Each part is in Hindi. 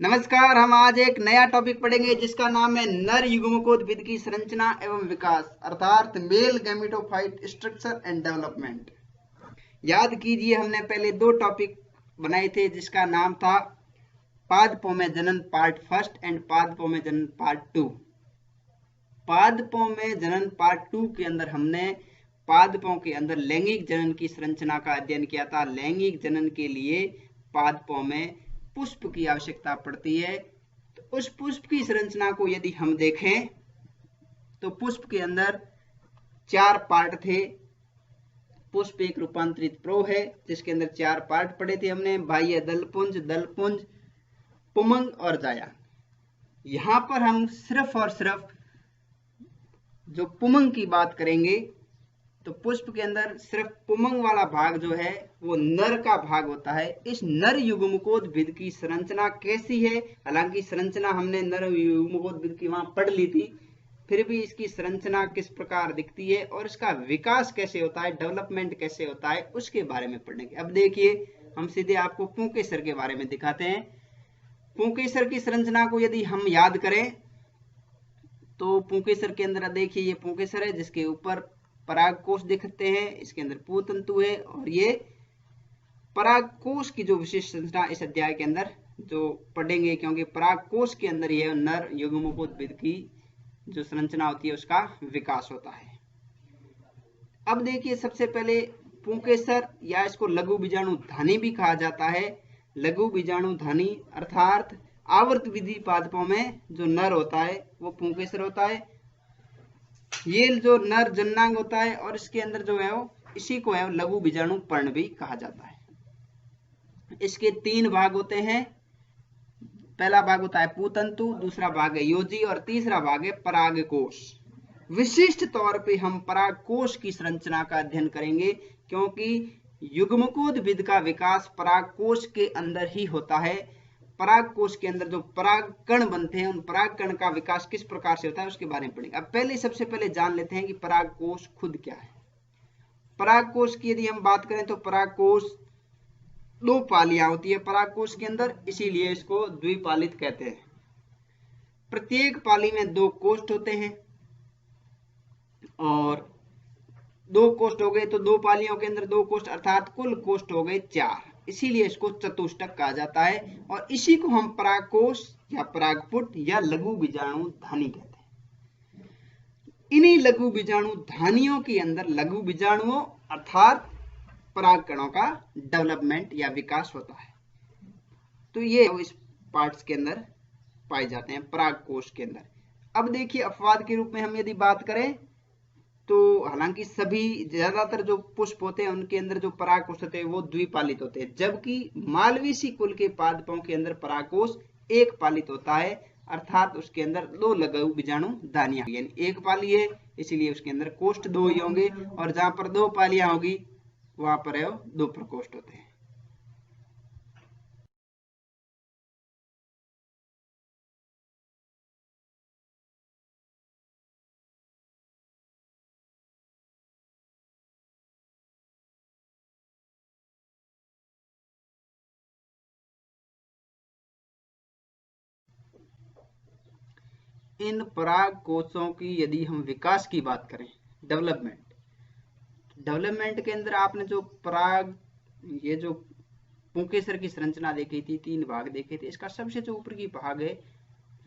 नमस्कार। हम आज एक नया टॉपिक पढ़ेंगे जिसका नाम है नर युग्मकोद्भिद की संरचना एवं विकास अर्थात male gametophyte structure and development. याद कीजिए, हमने पहले दो टॉपिक बनाए थे जिसका नाम था पादपों में जनन पार्ट फर्स्ट एंड पादपों में जनन पार्ट टू। पादपों में जनन पार्ट टू के अंदर हमने पादपों के अंदर लैंगिक जनन की संरचना का अध्ययन किया था। लैंगिक जनन के लिए पादपों में पुष्प की आवश्यकता पड़ती है। तो उस पुष्प की संरचना को यदि हम देखें तो पुष्प के अंदर चार पार्ट थे। पुष्प एक रूपांतरित प्रो है जिसके अंदर चार पार्ट पढ़े थे हमने, बाह्य दलपुंज, दलपुंज, पुमंग और जाया। यहां पर हम सिर्फ और सिर्फ जो पुमंग की बात करेंगे तो पुष्प के अंदर सिर्फ पुमंग वाला भाग जो है वो नर का भाग होता है। इस नर युग्मकोद्भिद की संरचना कैसी है, हालांकि संरचना हमने नर युग्मकोद्भिद की वहां पढ़ ली थी, फिर भी इसकी संरचना किस प्रकार दिखती है और इसका विकास कैसे होता है, डेवलपमेंट कैसे होता है, उसके बारे में पढ़ेंगे। अब देखिए, हम सीधे आपको पुंकेसर के बारे में दिखाते हैं। पुंकेसर की संरचना को यदि हम याद करें तो पुंकेसर के अंदर देखिए, ये पुंकेसर है जिसके ऊपर परागकोश दिखते हैं, इसके अंदर पूतंतु है और ये परागकोश की जो विशेष संरचना इस अध्याय के अंदर जो पढ़ेंगे, क्योंकि परागकोश के अंदर यह नर युग्मकोद्भिद की जो संरचना होती है उसका विकास होता है। अब देखिए, सबसे पहले पुंकेसर या इसको लघु बीजाणुधानी भी कहा जाता है। लघु बीजाणुधानी अर्थात आवर्त विधि पादपों में जो नर होता है वो पुंकेसर होता है। ये जो नर जननांग होता है और इसके अंदर जो है वो इसी को है लघु बीजाणु पर्ण भी कहा जाता है। इसके तीन भाग होते हैं। पहला भाग होता है पूतंतु, दूसरा भाग है योजी और तीसरा भाग है परागकोश। विशिष्ट तौर पे हम परागकोश की संरचना का अध्ययन करेंगे क्योंकि युग्मकोद्भिद का विकास परागकोश के अंदर ही होता है। परागकोश के अंदर जो परागकण बनते हैं उन परागकण का विकास किस प्रकार से होता है उसके बारे में पढ़ेंगे। अब सबसे पहले जान लेते हैं कि परागकोश खुद क्या है। परागकोश की यदि हम बात करें तो परागकोश दो पालियां होती है परागकोश के अंदर, इसीलिए इसको द्विपालित कहते हैं। प्रत्येक पाली में दो कोष्ठ होते हैं और दो कोष्ठ हो गए तो दो पालियों के अंदर दो कोष्ठ अर्थात कुल कोष्ठ हो गए चार, इसीलिए इसको चतुष्टक कहा जाता है और इसी को हम परागकोश या परागपुट या लघु बीजाणुधानी कहते हैं। इन्हीं लघु बीजाणुधानियों के अंदर लघु बीजाणुओं अर्थात परागकणों का डेवलपमेंट या विकास होता है। तो ये इस पार्ट्स के अंदर पाए जाते हैं परागकोश के अंदर। अब देखिए, अपवाद के रूप में हम यदि बात करें तो हालांकि सभी ज्यादातर जो पुष्प होते हैं उनके अंदर जो परागकोश होते हैं वो द्विपालित होते हैं, जबकि मालवेसी कुल के पादपों के अंदर परागकोश एक पालित होता है अर्थात उसके अंदर दो लघु बीजाणुधानियां, यानी एक पाली है इसीलिए उसके अंदर कोष्ठ दो ही होंगे और जहां पर दो पालियां होगी वहां पर है दो प्रकोष्ठ होते हैं। इन परागकोशों की यदि हम विकास की बात करें, डेवलपमेंट के अंदर आपने जो पराग ये जो पुंकेसर की संरचना देखी थी, तीन भाग देखे थे, इसका सबसे जो ऊपर की भाग है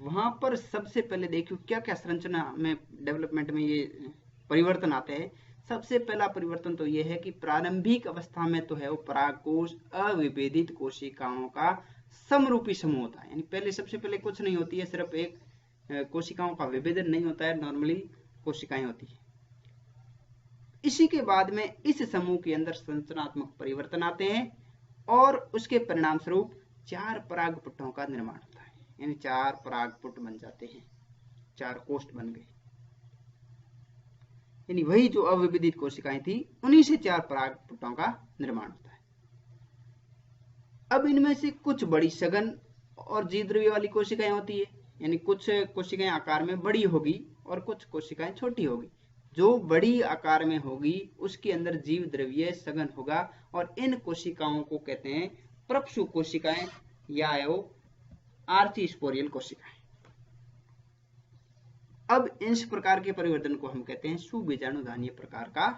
वहां पर सबसे पहले देखियो क्या क्या संरचना में डेवलपमेंट में ये परिवर्तन आते हैं। सबसे पहला परिवर्तन तो ये है कि प्रारंभिक अवस्था में तो है वो परागकोश अविभेदित कोशिकाओं का समरूपी समूह होता है, यानी पहले सबसे पहले कुछ नहीं होती है, सिर्फ एक कोशिकाओं का विभेदन नहीं होता है, नॉर्मली कोशिकाएं होती है। इसी के बाद में इस समूह के अंदर संरचनात्मक परिवर्तन आते हैं और उसके परिणाम स्वरूप चार परागपुटों का निर्माण होता है, यानी चार परागपुट बन जाते हैं, चार कोष्ठ बन गए, यानी वही जो अविभेदित कोशिकाएं थी उन्हीं से चार परागपुटों का निर्माण होता है। अब इनमें से कुछ बड़ी सघन और जीवद्रव्य वाली कोशिकाएं होती है, यानी कुछ कोशिकाएं आकार में बड़ी होगी और कुछ कोशिकाएं छोटी होगी। जो बड़ी आकार में होगी उसके अंदर जीव द्रव्य सघन होगा और इन कोशिकाओं को कहते हैं प्रक्षु कोशिकाएं या आर्चीस्पोरियल कोशिकाएं। अब इस प्रकार के परिवर्तन को हम कहते हैं सुबीजाणुधानीय प्रकार का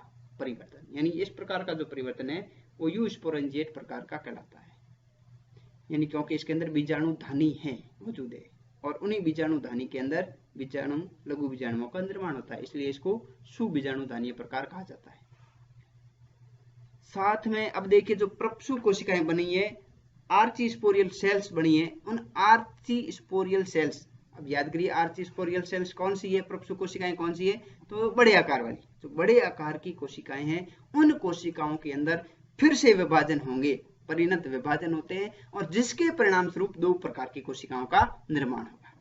परिवर्तन, यानी इस प्रकार का जो परिवर्तन है वो यूस्पोरेंजिएट प्रकार का कहलाता है, यानी क्योंकि इसके अंदर बीजाणुधानी है मौजूद है और उन्हीं बीजाणुधानी के अंदर बीजाणु लघु बीजाणुओं का निर्माण होता है, इसलिए इसको सुबीजाणुधानीय प्रकार कहा जाता है। साथ में अब देखिए जो प्रपसु कोशिकाएं बनी है, आर्चीस्पोरियल सेल्स बनी है, उन आर्चीस्पोरियल सेल्स, अब याद करिए आर्चीस्पोरियल सेल्स कौन सी है, प्रपसु कोशिकाएं कौन सी है, तो बड़े आकार वाली, जो बड़े आकार की कोशिकाएं हैं उन कोशिकाओं के अंदर फिर से विभाजन होंगे, परिणत विभाजन होते हैं और जिसके परिणाम स्वरूप दो प्रकार की कोशिकाओं का निर्माण होगा।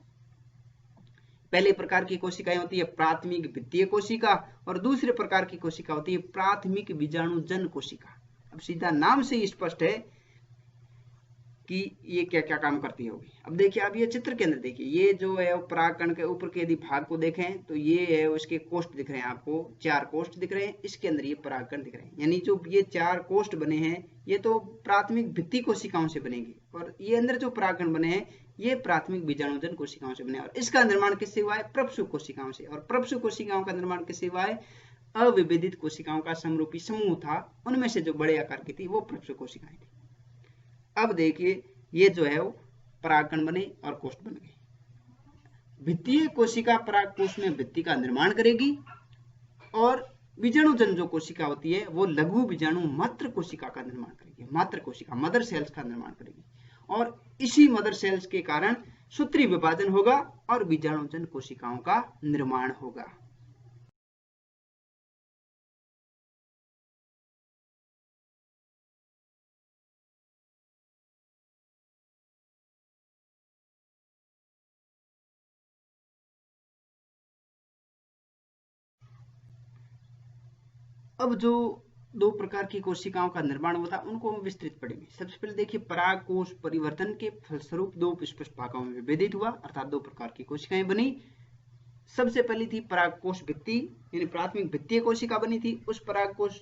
पहले प्रकार की कोशिकाएं होती है प्राथमिक भित्तीय कोशिका और दूसरे प्रकार की कोशिका होती है प्राथमिक बीजाणुजन कोशिका। अब सीधा नाम से ही स्पष्ट है कि ये क्या क्या काम करती होगी। अब देखिए आप ये चित्र के अंदर देखिए, ये जो है परागकण के ऊपर के यदि भाग को देखें तो ये है उसके कोष्ठ दिख रहे हैं, आपको 4 कोष्ठ दिख रहे हैं, इसके अंदर ये परागकण दिख रहे हैं, यानी जो ये 4 कोष्ठ बने हैं ये तो प्राथमिक भित्ति कोशिकाओं से बनेंगे और ये अंदर जो परागकण बने हैं ये प्राथमिक बीजाणुजन कोशिकाओं से बने और इसका निर्माण किससे हुआ है, प्रपसु कोशिकाओं से, और प्रपसु कोशिकाओं का निर्माण किससे हुआ है, अविभेदित कोशिकाओं का समरूपी समूह था, उनमें से जो बड़े आकार की थी वो प्रपसु कोशिकाएं थी। अब देखिए ये जो है वो परागकण बने और कोष्ठ बन गए। भित्तीय कोशिका परागकोश में भित्ति का निर्माण करेगी और बीजाणुजन जो कोशिका होती है वो लघु बीजाणु मात्र कोशिका का निर्माण करेगी, मात्र कोशिका मदर सेल्स का निर्माण करेगी और इसी मदर सेल्स के कारण सूत्री विभाजन होगा और बीजाणुजन कोशिकाओं का निर्माण होगा। अब जो दो प्रकार की कोशिकाओं का निर्माण होता है उनको हम विस्तृत पढ़ेंगे। सबसे पहले देखिए परागकोश परिवर्तन के फलस्वरूप दो स्पष्ट भागों में विभेदित हुआ, अर्थात दो प्रकार की कोशिकाएं बनी। सबसे पहली थी परागकोश भित्ति, यानी प्राथमिक भित्तीय कोशिका बनी थी, उस परागकोश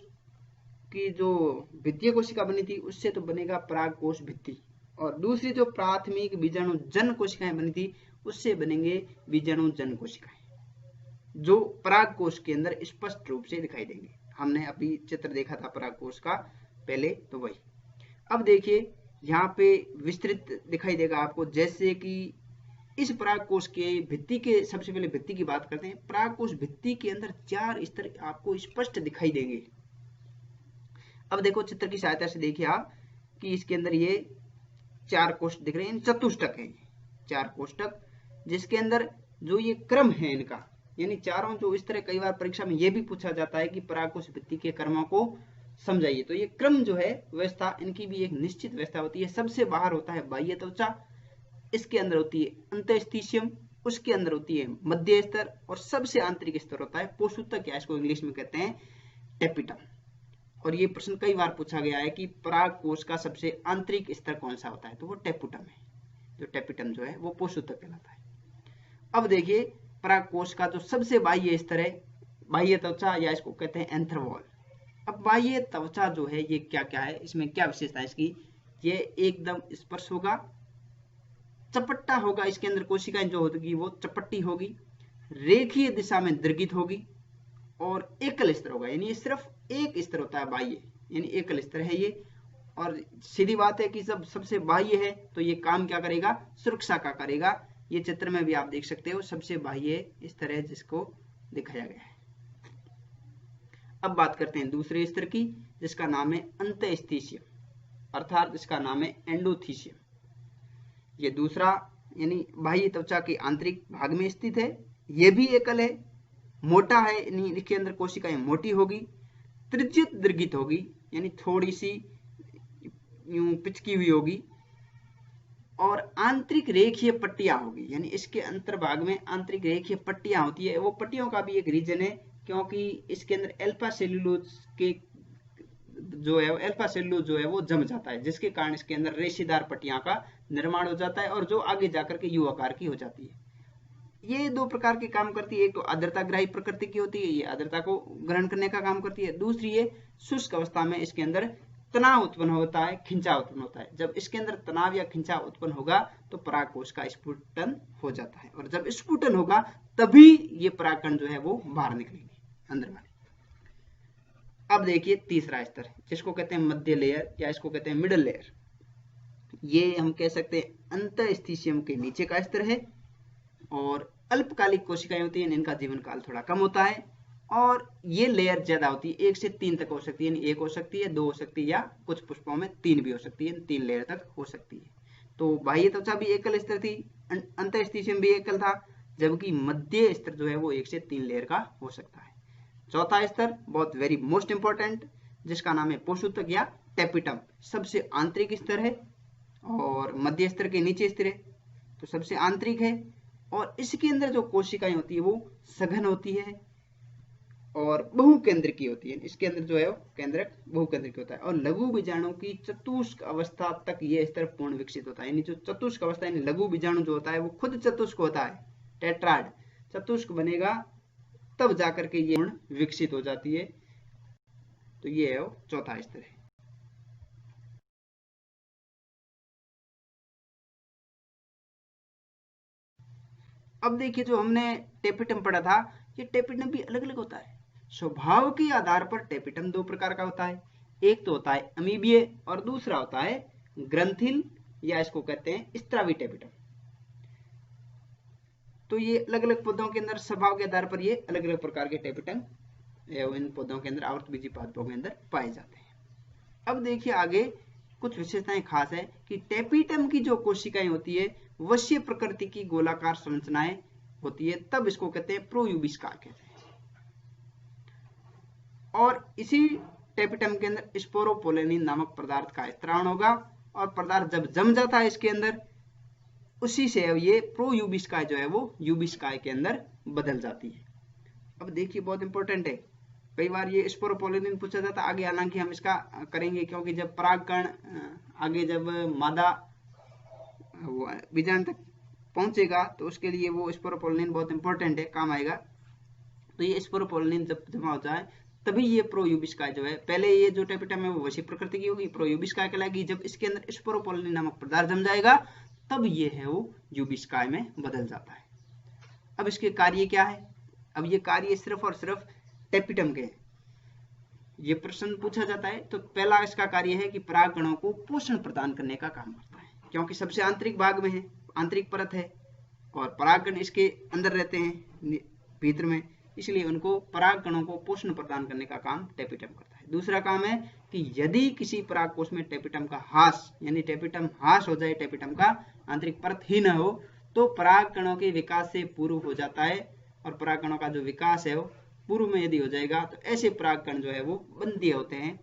की जो भित्तीय कोशिका बनी थी उससे तो बनेगा परागकोश भित्ति, और दूसरी जो प्राथमिक बीजाणुजन कोशिकाएं बनी थी उससे बनेंगे बीजाणुजन कोशिकाएं जो परागकोश के अंदर स्पष्ट रूप से दिखाई देंगे। हमने अभी चित्र देखा था परागकोश का पहले, तो वही। अब देखिए यहाँ पे विस्तृत दिखाई देगा आपको, जैसे कि इस परागकोश के भित्ति के, सबसे पहले भित्ति की बात करते हैं। परागकोश भित्ति के अंदर 4 स्तर आपको स्पष्ट दिखाई देंगे। अब देखो चित्र की सहायता से देखिए आप कि इसके अंदर ये 4 कोष्ठ दिख रहे हैं, चतुष्टक है, 4 कोष्ठक, जिसके अंदर जो ये क्रम है इनका, यानी चारों जो इस तरह, कई बार परीक्षा में यह भी पूछा जाता है कि परागकोश भित्ति के कर्मों को समझाइए, तो ये क्रम जो है व्यवस्था, इनकी भी एक निश्चित व्यवस्था होती है। सबसे बाहर होता है बाह्य त्वचा, इसके अंदर होती है अंतःस्थिशियम, उसके अंदर होती है मध्य स्तर और सबसे आंतरिक स्तर होता है पोषूतक, या इसको इंग्लिश में कहते हैं टेपिटम। और ये प्रश्न कई बार पूछा गया है कि परागकोश का सबसे आंतरिक स्तर कौन सा होता है, तो वो टेपुटम है, जो टेपिटम जो है वो पोषूतक कहलाता है। अब देखिए परागकोश का जो सबसे बाह्य स्तर है बाह्य त्वचा, या इसको कहते हैं एंथर वॉल। अब बाह्य त्वचा जो है ये क्या क्या है, इसमें क्या विशेषता है इसकी, ये एकदम स्पर्श होगा, चपट्टा होगा, इसके अंदर कोशिकाएं जो होगी वो चपट्टी होगी, रेखीय दिशा में दीर्घित होगी और एकल स्तर होगा, यानी सिर्फ एक स्तर होता है बाह्य, यानी एकल स्तर है ये। और सीधी बात है कि जब सबसे बाह्य है तो ये काम क्या करेगा, सुरक्षा का करेगा। ये चित्र में भी आप देख सकते हो, सबसे बाह्य इस तरह जिसको दिखाया गया है। अब बात करते हैं दूसरे स्तर की, जिसका नाम है अंतःस्थिशियम, अर्थात जिसका नाम है एंडोथीशियम। ये दूसरा, यानी बाह्य त्वचा के आंतरिक भाग में स्थित है, ये भी एकल है, मोटा है, यानी इसके अंदर कोशिकाएं मोटी होगी, त्रिज्यित दीर्घित होगी, यानी थोड़ी सी यूं पिचकी हुई होगी, और आंतरिक रेखीय पट्टियां होगी, यानी इसके अंतर्भाग में आंतरिक रेखीय पट्टियां होती है। वो पट्टियों का भी एक रीजन है, क्योंकि इसके अंदर अल्फा सेल्यूलोज के जो है, अल्फा सेल्यूलोज जो है वो जम जाता है, जिसके कारण इसके अंदर रेशेदार पट्टियां का निर्माण हो जाता है और जो आगे जाकर के यू आकार की हो जाती है। ये दो प्रकार के काम करती है, एक तो आर्द्रताग्राही प्रकृति की होती है, ये आर्द्रता को ग्रहण करने का काम करती है, दूसरी ये शुष्क अवस्था में इसके अंदर तनाव उत्पन्न होता है, खिंचाव उत्पन्न होता है। जब इसके अंदर तनाव या खिंचाव उत्पन्न होगा तो परागकोश का स्फुटन हो जाता है, और जब स्फुटन होगा तभी ये परागकण जो है वो बाहर निकलेंगे अंदर वाले। अब देखिए तीसरा स्तर जिसको कहते हैं मध्य लेयर या इसको कहते हैं मिडल लेयर। ये हम कह सकते हैं अंतःस्थिशियम के नीचे का स्तर है, और अल्पकालिक कोशिकाएं होती हैं, इनका जीवन काल थोड़ा कम होता है, और ये लेयर ज्यादा होती है, 1 से 3 तक हो सकती है, 1 हो सकती है, 2 हो सकती है, या कुछ पुष्पों में 3 भी हो सकती है, 3 लेयर तक हो सकती है। तो बाह्य त्वचा भी एकल स्तर थी, अंतःस्थिशियम भी एकल था, जबकि मध्य स्तर जो है वो 1 से 3 लेयर का हो सकता है। चौथा स्तर बहुत वेरी मोस्ट इंपॉर्टेंट, जिसका नाम है पोषूतक या टेपिटम, सबसे आंतरिक स्तर है, और मध्य स्तर के नीचे स्तर है तो सबसे आंतरिक है, और इसके अंदर जो कोशिकाएं होती है वो सघन होती है और बहुकेंद्रक की होती है। इसके अंदर जो है वो केंद्रक बहुकेंद्रक होता है, और लघु बीजाणु की चतुष्क अवस्था तक ये स्तर पूर्ण विकसित होता है। यानी जो चतुष्क अवस्था यानी लघु बीजाणु जो होता है वो खुद चतुष्क होता है, टेट्राड चतुष्क बनेगा तब जाकर के ये पूर्ण विकसित हो जाती है। तो ये है वो चौथा स्तर है। अब देखिए जो हमने टेपिटम पढ़ा था, ये टेपिटम भी अलग अलग होता है। स्वभाव के आधार पर टेपिटम 2 प्रकार का होता है, एक तो होता है अमीबीय और दूसरा होता है ग्रंथिल या इसको कहते हैं स्त्रावी टेपिटम। तो ये अलग अलग पौधों के अंदर स्वभाव के आधार पर ये अलग अलग प्रकार के टेपिटम इन पौधों के अंदर आवृतबीजी पादपों के अंदर पाए जाते हैं। अब देखिए आगे कुछ विशेषताएं खास है कि टेपिटम की जो कोशिकाएं होती है वश्य प्रकृति की गोलाकार संरचनाएं होती है, तब इसको कहते हैं प्रोयूबिस्का कहते हैं। और इसी टेपिटम के अंदर स्पोरोपोलेनिन नामक पदार्थ का स्त्रावण होगा, और पदार्थ जब जम जाता है इसके अंदर उसी से ये प्रोयूबिस्काय जो है वो यूबिस्काय के अंदर बदल जाती है। अब देखिए बहुत इंपॉर्टेंट है, कई बार ये स्पोरोपोलेनिन पूछा जाता है आगे, हालांकि हम इसका करेंगे क्योंकि जब परागकण आगे जब मादा बीजाणु तक पहुंचेगा तो उसके लिए वो स्पोरोपोलेनिन बहुत इंपॉर्टेंट है, काम आएगा। तो ये स्पोरोपोलेनिन जब जमा हो जाए तभी ये प्रोयूबिस्काय जो है, पहले ये जो टेपिटम है वो वशी प्रकृति की होगी, प्रोयूबिस्काय कहलाएगी। जब इसके अंदर स्पोरोपोलेनिन नामक पदार्थ जम जाएगा तब ये है वो यूबिस्काय में बदल जाता है। अब इसके कार्य क्या है? अब ये कार्य सिर्फ और सिर्फ टेपिटम के ये प्रश्न पूछा जाता है तो पहला इसका कार्य है कि परागकणों को पोषण प्रदान करने का काम करता है, क्योंकि सबसे आंतरिक भाग में है, आंतरिक परत है, और परागकण इसके अंदर रहते हैं भीतर में, इसलिए उनको परागकणों को पोषण प्रदान करने का काम टेपिटम करता है। दूसरा काम है कि यदि किसी परागकोश में टेपिटम का हास यानी टेपिटम हास हो जाए, टेपिटम का आंतरिक परत ही न हो, तो परागकणों के विकास से पूर्व हो जाता है, और परागकणों का जो विकास है वो पूर्व में यदि हो जाएगा तो ऐसे परागकण जो है वो बंदी होते हैं,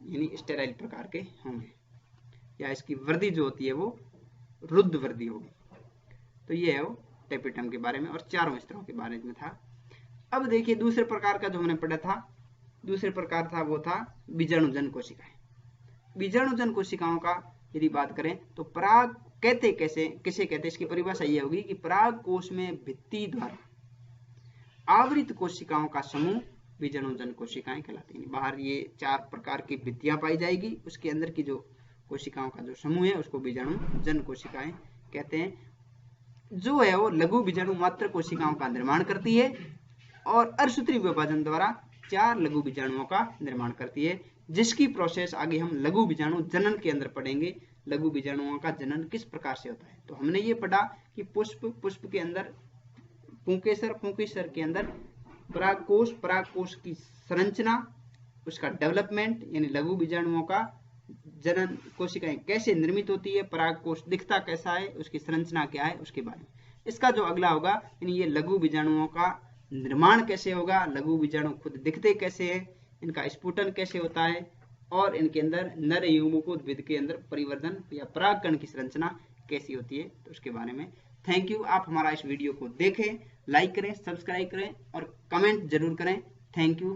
यानी स्टेराइल प्रकार के होंगे, या इसकी वृद्धि जो होती है वो रुद्ध वृद्धि होगी। तो ये है वो टेपिटम के बारे में और चारों स्तरों के बारे में था। अब देखिए दूसरे प्रकार का जो हमने पढ़ा था, दूसरे प्रकार था वो था बीजाणुजन कोशिकाएं। बीजाणुजन कोशिकाओं का यदि बात करें तो पराग कहते किसे कहते हैं, इसकी परिभाषा ये होगी कि पराग कोश में भित्ति द्वारा आवृत कोशिकाओं का समूह बीजाणुजन कोशिकाएं कहलाती हैं। बाहर ये 4 प्रकार की भित्तियां पाई जाएगी, उसके अंदर की जो कोशिकाओं का जो समूह है उसको बीजाणुजन कोशिकाएं कहते हैं, जो है वो लघु बीजाणु मात्र कोशिकाओं का निर्माण करती है और अर्धसूत्री विभाजन द्वारा 4 लघु बीजाणुओं का निर्माण करती है, जिसकी प्रोसेस आगे हम लघु बीजाणु जनन के अंदर पढ़ेंगे। लघु बीजाणुओं का जनन किस प्रकार से होता है, तो हमने ये पढ़ा कि पुष्प के अंदर पुंकेसर के अंदर परागकोश की संरचना, उसका डेवलपमेंट यानी लघु बीजाणुओं का जनन, कोशिकाएं कैसे निर्मित होती है, परागकोश दिखता कैसा है, उसकी संरचना क्या है, उसके बारे में। इसका जो अगला होगा यानी ये लघु बीजाणुओं का निर्माण कैसे होगा, लघु बीजाणु खुद दिखते कैसे हैं, इनका स्फुटन कैसे होता है, और इनके अंदर नर युग्मकोद्भिद के अंदर परिवर्धन या परागकण की संरचना कैसी होती है, तो उसके बारे में। Thank you. आप हमारा इस वीडियो को देखें, लाइक करें, सब्सक्राइब करें और कमेंट जरूर करें। Thank you.